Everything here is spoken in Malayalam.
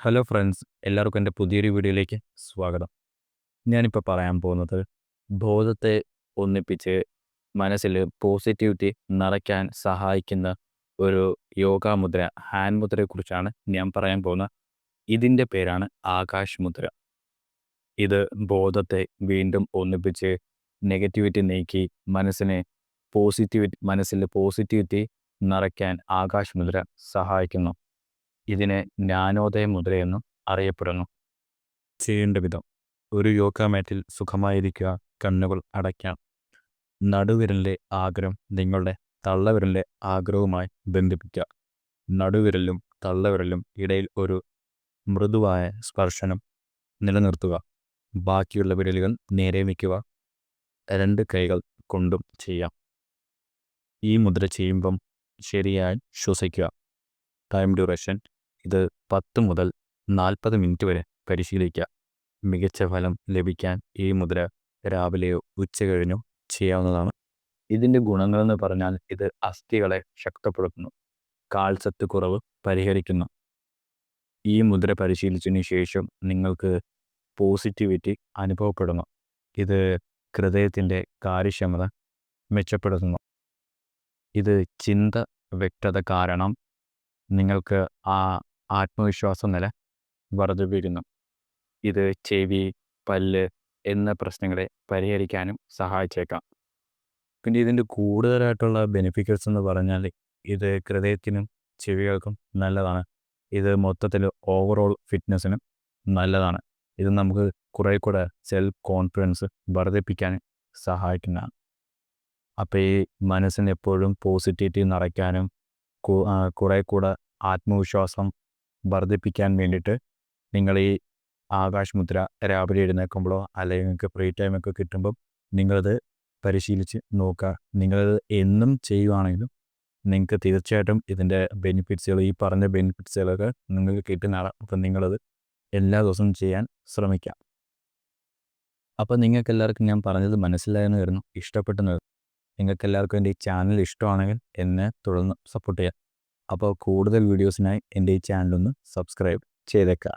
ഹലോ ഫ്രണ്ട്സ്, എല്ലാവർക്കും എൻ്റെ പുതിയൊരു വീഡിയോയിലേക്ക് സ്വാഗതം. ഞാനിപ്പോൾ പറയാൻ പോകുന്നത് ബോധത്തെ ഒന്നിപ്പിച്ച് മനസ്സിൽ പോസിറ്റിവിറ്റി നിറയ്ക്കാൻ സഹായിക്കുന്ന ഒരു യോഗാ മുദ്ര, ഹാൻഡ് മുദ്രയെക്കുറിച്ചാണ് ഞാൻ പറയാൻ പോകുന്നത്. ഇതിൻ്റെ പേരാണ് ആകാശ് മുദ്ര. ഇത് ബോധത്തെ വീണ്ടും ഒന്നിപ്പിച്ച് നെഗറ്റിവിറ്റി നീക്കി മനസ്സിൽ പോസിറ്റിവിറ്റി നിറയ്ക്കാൻ ആകാശ് മുദ്ര സഹായിക്കുന്നു. ഇതിനെ ജ്ഞാനോദയ മുദ്രയെന്നും അറിയപ്പെടുന്നു. ചെയ്യേണ്ട വിധം: ഒരു യോഗ മാറ്റിൽ സുഖമായിരിക്കുക, കണ്ണുകൾ അടയ്ക്കാം. നടുവിരലിൻ്റെ ആഗ്രഹം നിങ്ങളുടെ തള്ളവിരലിൻ്റെ ആഗ്രഹവുമായി ബന്ധിപ്പിക്കുക. നടുവിരലും തള്ളവിരലും ഇടയിൽ ഒരു മൃദുവായ സ്പർശനം നിലനിർത്തുക. ബാക്കിയുള്ള വിരലുകൾ നേരെ വയ്ക്കുക. 2 കൈകൾ കൊണ്ടും ചെയ്യാം. ഈ മുദ്ര ചെയ്യുമ്പം ശരിയായി ശ്വസിക്കുക. ടൈം ഡ്യൂറേഷൻ: ഇത് 10 മുതൽ 40 മിനിറ്റ് വരെ പരിശീലിക്കുക. മികച്ച ഫലം ലഭിക്കാൻ ഈ മുദ്ര രാവിലെയോ ഉച്ചകഴിഞ്ഞോ ചെയ്യാവുന്നതാണ്. ഇതിൻ്റെ ഗുണങ്ങളെന്ന് പറഞ്ഞാൽ ഇത് അസ്ഥികളെ ശക്തിപ്പെടുത്തുന്നു, കാൽസ്യത്ത് കുറവ് പരിഹരിക്കുന്നു. ഈ മുദ്ര പരിശീലിച്ചതിന് ശേഷം നിങ്ങൾക്ക് പോസിറ്റിവിറ്റി അനുഭവപ്പെടുന്നു. ഇത് ഹൃദയത്തിൻ്റെ കാര്യക്ഷമത മെച്ചപ്പെടുത്തുന്നു. ഇത് ചിന്ത വ്യക്തത കാരണം നിങ്ങൾക്ക് ആത്മവിശ്വാസ നില വർദ്ധിപ്പിക്കുന്നു. ഇത് ചെവി, പല്ല് എന്ന പ്രശ്നങ്ങളെ പരിഹരിക്കാനും സഹായിച്ചേക്കാം. പിന്നെ ഇതിൻ്റെ കൂടുതലായിട്ടുള്ള ബെനിഫിറ്റ്സ് എന്ന് പറഞ്ഞാൽ ഇത് ഹൃദയത്തിനും ചെവികൾക്കും നല്ലതാണ്. ഇത് മൊത്തത്തിൽ ഓവറോൾ ഫിറ്റ്നസ്സിനും നല്ലതാണ്. ഇത് നമുക്ക് കുറേ കൂടെ സെൽഫ് കോൺഫിഡൻസ് വർദ്ധിപ്പിക്കാൻ സഹായിക്കുന്നതാണ്. അപ്പോൾ ഈ മനസ്സിന് എപ്പോഴും പോസിറ്റിവിറ്റി നിറയ്ക്കാനും കുറേ കൂടെ ആത്മവിശ്വാസം വർദ്ധിപ്പിക്കാൻ വേണ്ടിയിട്ട് നിങ്ങൾ ഈ ആകാശ് മുദ്ര രാവിലെ എഴുന്നേൽക്കുമ്പോഴോ അല്ലെങ്കിൽ നിങ്ങൾക്ക് ഫ്രീ ടൈമൊക്കെ കിട്ടുമ്പം നിങ്ങളത് പരിശീലിച്ച് നോക്കുക. നിങ്ങളത് എന്നും ചെയ്യുവാണെങ്കിലും നിങ്ങൾക്ക് തീർച്ചയായിട്ടും ഇതിൻ്റെ ഈ പറഞ്ഞ ബെനിഫിറ്റ്സുകളൊക്കെ നിങ്ങൾക്ക് കിട്ടുന്നതാണ്. അപ്പം നിങ്ങളത് എല്ലാ ദിവസവും ചെയ്യാൻ ശ്രമിക്കാം. അപ്പോൾ നിങ്ങൾക്ക് എല്ലാവർക്കും ഞാൻ പറഞ്ഞത് മനസ്സിലായെന്ന് വരുന്നു, ഇഷ്ടപ്പെട്ടെന്ന് വരുന്നു. നിങ്ങൾക്ക് എല്ലാവർക്കും എൻ്റെ ഈ ചാനൽ ഇഷ്ടമാണെങ്കിൽ എന്നെ തുടർന്ന് സപ്പോർട്ട് ചെയ്യാം. അപ്പോൾ കൂടുതൽ വീഡിയോസിനായി എൻ്റെ ഈ ചാനലൊന്ന് സബ്സ്ക്രൈബ് ചെയ്തേക്കാം.